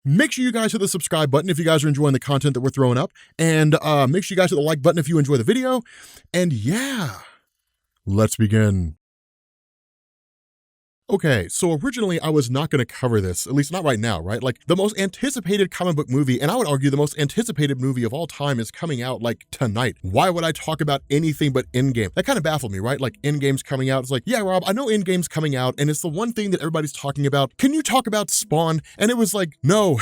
Make sure you guys hit the subscribe button if you guys are enjoying the content that we're throwing up. And make sure you guys hit the like button if you enjoy the video. And yeah, let's begin. Okay, so originally I was not going to cover this, at least not right now, right? Like the most anticipated comic book movie, and I would argue the most anticipated movie of all time is coming out like tonight. Why would I talk about anything but Endgame? That kind of baffled me, right? Like Endgame's coming out. It's like, yeah, Rob, I know Endgame's coming out, and it's the one thing that everybody's talking about. Can you talk about Spawn? And it was like, no.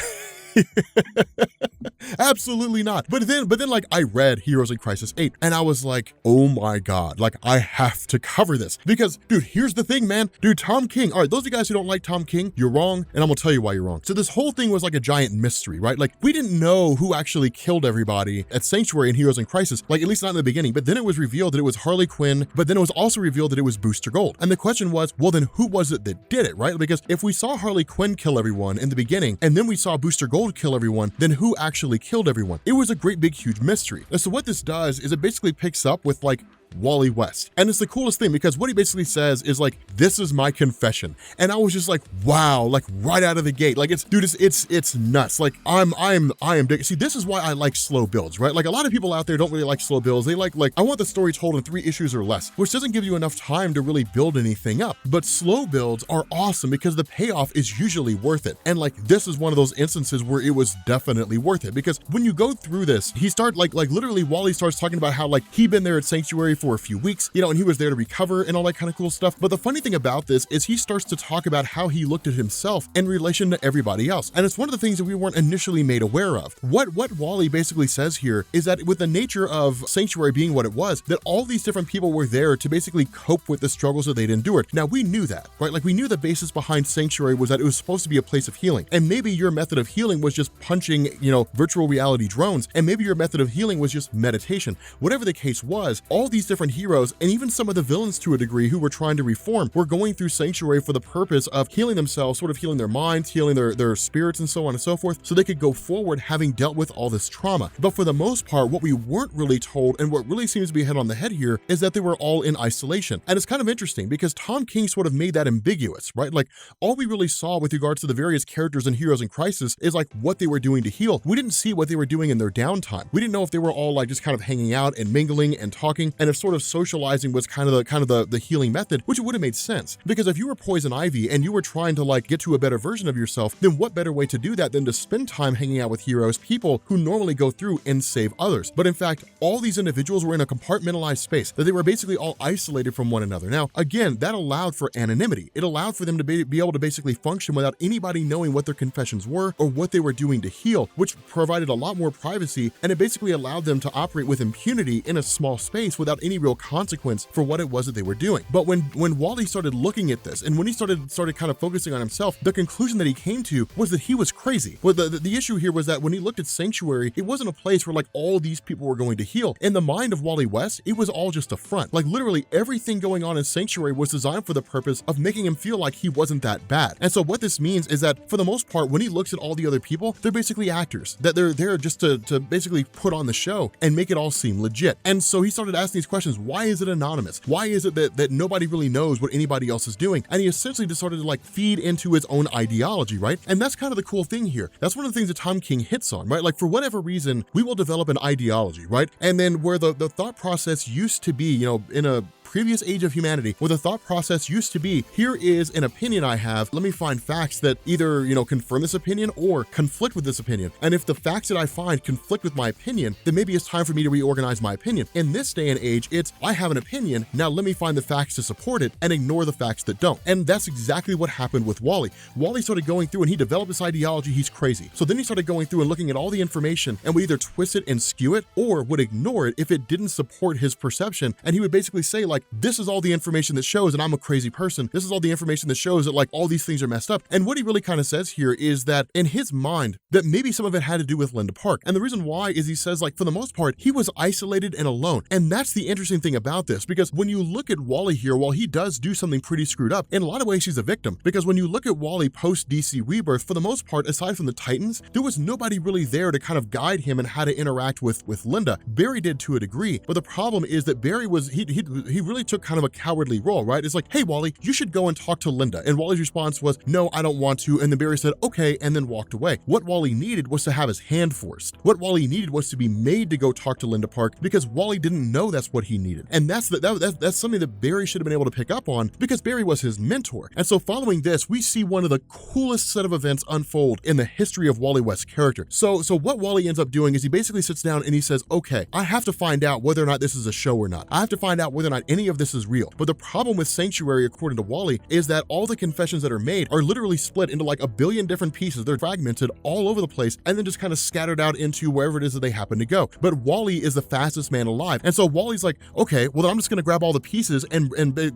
Absolutely not. But then like I read Heroes in Crisis 8 and I was like, oh my God, like I have to cover this because dude, here's the thing, man. Dude, Tom King. All right, those of you guys who don't like Tom King, you're wrong. And I'm gonna tell you why you're wrong. So this whole thing was like a giant mystery, right? Like we didn't know who actually killed everybody at Sanctuary and Heroes in Crisis, like at least not in the beginning, but then it was revealed that it was Harley Quinn, but then it was also revealed that it was Booster Gold. And the question was, well, then who was it that did it, right? Because if we saw Harley Quinn kill everyone in the beginning, and then we saw Booster Gold kill everyone, then who actually killed everyone? It was a great big huge mystery. And so what this does is it basically picks up with like Wally West. And it's the coolest thing because what he basically says is like, this is my confession. And I was just like, wow, like right out of the gate. Like it's nuts. Like I am big. See, this is why I like slow builds, right? Like a lot of people out there don't really like slow builds. They like, I want the story told in 3 issues or less, which doesn't give you enough time to really build anything up. But slow builds are awesome because the payoff is usually worth it. And like, this is one of those instances where it was definitely worth it because when you go through this, he started like literally Wally starts talking about how like he'd been there at Sanctuary for a few weeks, you know, and he was there to recover and all that kind of cool stuff. But the funny thing about this is he starts to talk about how he looked at himself in relation to everybody else. And it's one of the things that we weren't initially made aware of. What Wally basically says here is that with the nature of Sanctuary being what it was, that all these different people were there to basically cope with the struggles that they'd endured. Now we knew that, right? Like we knew the basis behind Sanctuary was that it was supposed to be a place of healing. And maybe your method of healing was just punching, you know, virtual reality drones. And maybe your method of healing was just meditation. Whatever the case was, all these different heroes and even some of the villains to a degree who were trying to reform were going through Sanctuary for the purpose of healing themselves, sort of healing their minds, healing their spirits and so on and so forth, so they could go forward having dealt with all this trauma. But for the most part, what we weren't really told and what really seems to be head on the head here is that they were all in isolation. And it's kind of interesting because Tom King sort of made that ambiguous, right? Like all we really saw with regards to the various characters in Heroes in Crisis is like what they were doing to heal. We didn't see what they were doing in their downtime. We didn't know if they were all like just kind of hanging out and mingling and talking, and if sort of socializing was kind of the healing method, which would have made sense. Because if you were Poison Ivy and you were trying to like get to a better version of yourself, then what better way to do that than to spend time hanging out with heroes, people who normally go through and save others. But in fact, all these individuals were in a compartmentalized space, that they were basically all isolated from one another. Now, again, that allowed for anonymity. It allowed for them to be able to basically function without anybody knowing what their confessions were or what they were doing to heal, which provided a lot more privacy, and it basically allowed them to operate with impunity in a small space without any real consequence for what it was that they were doing. But when Wally started looking at this and when he started kind of focusing on himself, the conclusion that he came to was that he was crazy. Well, the issue here was that when he looked at Sanctuary, it wasn't a place where like all these people were going to heal. In the mind of Wally West, it was all just a front. Like literally everything going on in Sanctuary was designed for the purpose of making him feel like he wasn't that bad. And so what this means is that for the most part, when he looks at all the other people, they're basically actors, that they're there just to basically put on the show and make it all seem legit. And so he started asking these questions. Why is it anonymous? Why is it that nobody really knows what anybody else is doing? And he essentially just started to like feed into his own ideology, right? And that's kind of the cool thing here. That's one of the things that Tom King hits on, right? Like for whatever reason, we will develop an ideology, right? And then where the thought process used to be, you know, in a previous age of humanity, where the thought process used to be, here is an opinion I have, let me find facts that either, you know, confirm this opinion or conflict with this opinion. And if the facts that I find conflict with my opinion, then maybe it's time for me to reorganize my opinion. In this day and age, it's, I have an opinion, now let me find the facts to support it and ignore the facts that don't. And that's exactly what happened with Wally. Wally started going through and he developed this ideology, he's crazy. So then he started going through and looking at all the information and would either twist it and skew it or would ignore it if it didn't support his perception. And he would basically say like, this is all the information that shows that I'm a crazy person. This is all the information that shows that like all these things are messed up. And what he really kind of says here is that in his mind, that maybe some of it had to do with Linda Park. And the reason why is he says like, for the most part, he was isolated and alone. And that's the interesting thing about this, because when you look at Wally here, while he does do something pretty screwed up, in a lot of ways he's a victim. Because when you look at Wally post DC Rebirth, for the most part, aside from the Titans, there was nobody really there to kind of guide him and how to interact with Linda. Barry did to a degree, but the problem is that Barry was, he really took kind of a cowardly role, right? It's like, hey, Wally, you should go and talk to Linda. And Wally's response was, no, I don't want to. And then Barry said, okay, and then walked away. What Wally needed was to have his hand forced. What Wally needed was to be made to go talk to Linda Park because Wally didn't know that's what he needed. And that's something that Barry should have been able to pick up on because Barry was his mentor. And so following this, we see one of the coolest set of events unfold in the history of Wally West's character. So what Wally ends up doing is he basically sits down and he says, okay, I have to find out whether or not this is a show or not. I have to find out whether or not any of this is real. But the problem with Sanctuary, according to Wally, is that all the confessions that are made are literally split into like a billion different pieces. They're fragmented all over the place and then just kind of scattered out into wherever it is that they happen to go. But Wally is the fastest man alive. And so Wally's like, okay, well, then I'm just going to grab all the pieces and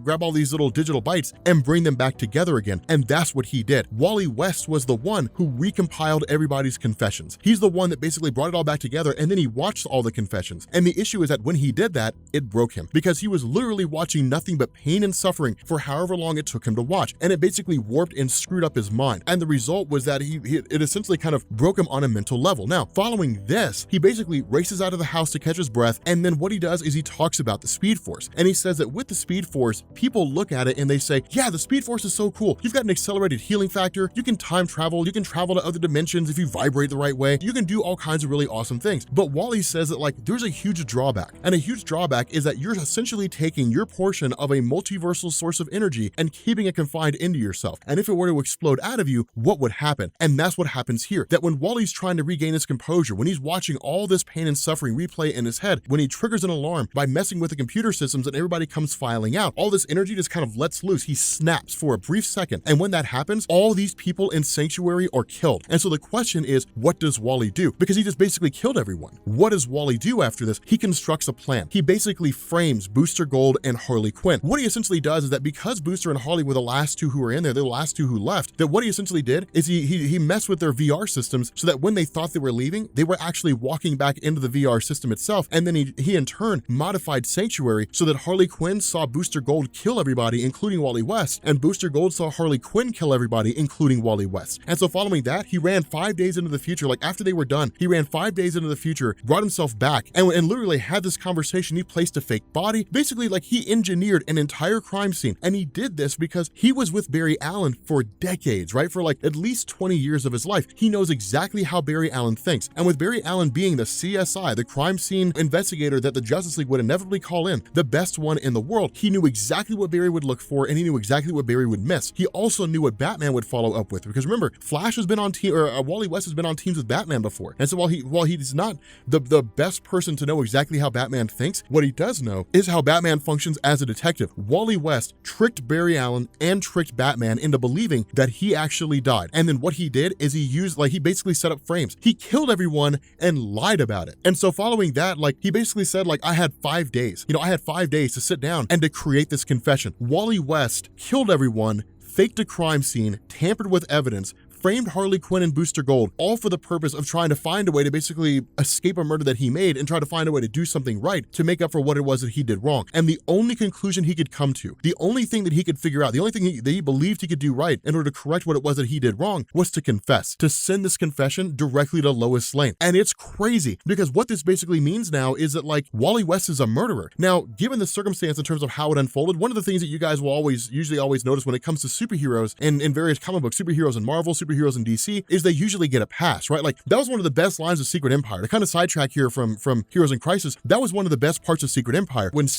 grab all these little digital bytes and bring them back together again. And that's what he did. Wally West was the one who recompiled everybody's confessions. He's the one that basically brought it all back together, and then he watched all the confessions. And the issue is that when he did that, it broke him because he was literally watching nothing but pain and suffering for however long it took him to watch. And it basically warped and screwed up his mind. And the result was that it essentially kind of broke him on a mental level. Now, following this, he basically races out of the house to catch his breath. And then what he does is he talks about the Speed Force. And he says that with the Speed Force, people look at it and they say, yeah, the Speed Force is so cool. You've got an accelerated healing factor. You can time travel. You can travel to other dimensions if you vibrate the right way. You can do all kinds of really awesome things. But Wally says that like there's a huge drawback. And a huge drawback is that you're essentially taking your portion of a multiversal source of energy and keeping it confined into yourself. And if it were to explode out of you, what would happen? And that's what happens here. That when Wally's trying to regain his composure, when he's watching all this pain and suffering replay in his head, when he triggers an alarm by messing with the computer systems and everybody comes filing out, all this energy just kind of lets loose. He snaps for a brief second. And when that happens, all these people in Sanctuary are killed. And so the question is, what does Wally do? Because he just basically killed everyone. What does Wally do after this? He constructs a plan. He basically frames Booster Gold and Harley Quinn. What he essentially does is that because Booster and Harley were the last two who were in there, they're the last two who left, that what he essentially did is he messed with their VR systems so that when they thought they were leaving, they were actually walking back into the VR system itself. And then he in turn modified Sanctuary so that Harley Quinn saw Booster Gold kill everybody, including Wally West, and Booster Gold saw Harley Quinn kill everybody, including Wally West. And so following that, he ran 5 days into the future. Like after they were done, he ran 5 days into the future, brought himself back, and literally had this conversation. He placed a fake body. Basically, like he engineered an entire crime scene. And he did this because he was with Barry Allen for decades, right? For like at least 20 years of his life. He knows exactly how Barry Allen thinks. And with Barry Allen being the CSI, the crime scene investigator that the Justice League would inevitably call in, the best one in the world, he knew exactly what Barry would look for and he knew exactly what Barry would miss. He also knew what Batman would follow up with, because remember, Flash has been on team, or Wally West has been on teams with Batman before. And so while he's not the best person to know exactly how Batman thinks, what he does know is how Batman functions as a detective. Wally West tricked Barry Allen and tricked Batman into believing that he actually died. And then what he did is he basically set up frames. He killed everyone and lied about it. And so following that, like he basically said, like, I had 5 days. I had 5 days to sit down and to create this confession. Wally West killed everyone, faked a crime scene, tampered with evidence, framed Harley Quinn and Booster Gold, all for the purpose of trying to find a way to basically escape a murder that he made and try to find a way to do something right to make up for what it was that he did wrong. And the only conclusion he could come to, the only thing that he could figure out, the only thing that he believed he could do right in order to correct what it was that he did wrong was to confess, to send this confession directly to Lois Lane. And it's crazy because what this basically means now is that like Wally West is a murderer. Now, given the circumstance in terms of how it unfolded, one of the things that you guys will usually always notice when it comes to superheroes in various comic books, superheroes in Marvel, superheroes in DC, is they usually get a pass, right? Like that was one of the best lines of Secret Empire. To kind of sidetrack here from Heroes in Crisis, that was one of the best parts of Secret Empire when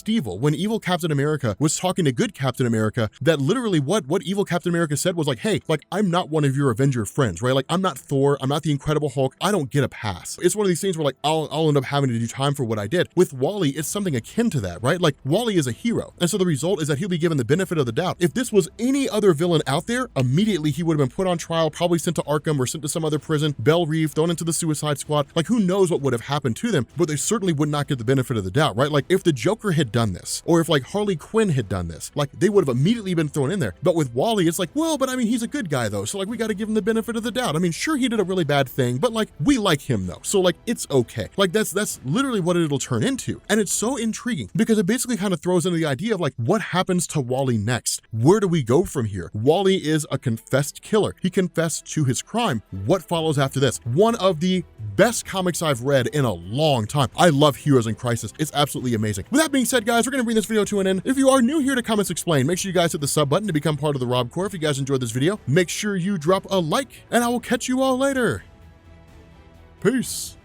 evil Captain America was talking to good Captain America, that literally what evil Captain America said was like, hey, like I'm not one of your Avenger friends, right? Like I'm not Thor, I'm not the Incredible Hulk, I don't get a pass. It's one of these things where like I'll end up having to do time for what I did. With Wally, it's something akin to that, right? Like Wally is a hero. And so the result is that he'll be given the benefit of the doubt. If this was any other villain out there, immediately he would have been put on trial, probably sent to Arkham or sent to some other prison, Belle Reve, thrown into the Suicide Squad. Like who knows what would have happened to them, but they certainly would not get the benefit of the doubt, right? Like if the Joker had done this, or if like Harley Quinn had done this, like they would have immediately been thrown in there. But with Wally, it's like, well, but I mean, he's a good guy though. So like we got to give him the benefit of the doubt. I mean, sure, he did a really bad thing, but like we like him though. So like it's okay. Like that's literally what it'll turn into. And it's so intriguing because it basically kind of throws into the idea of like, what happens to Wally next? Where do we go from here? Wally is a confessed killer. He confessed confess to his crime, what follows after this? One of the best comics I've read in a long time. I love Heroes in Crisis. It's absolutely amazing. With that being said, guys, we're going to bring this video to an end. If you are new here to Comics Explained, make sure you guys hit the sub button to become part of the Rob Corps. If you guys enjoyed this video, make sure you drop a like, and I will catch you all later. Peace.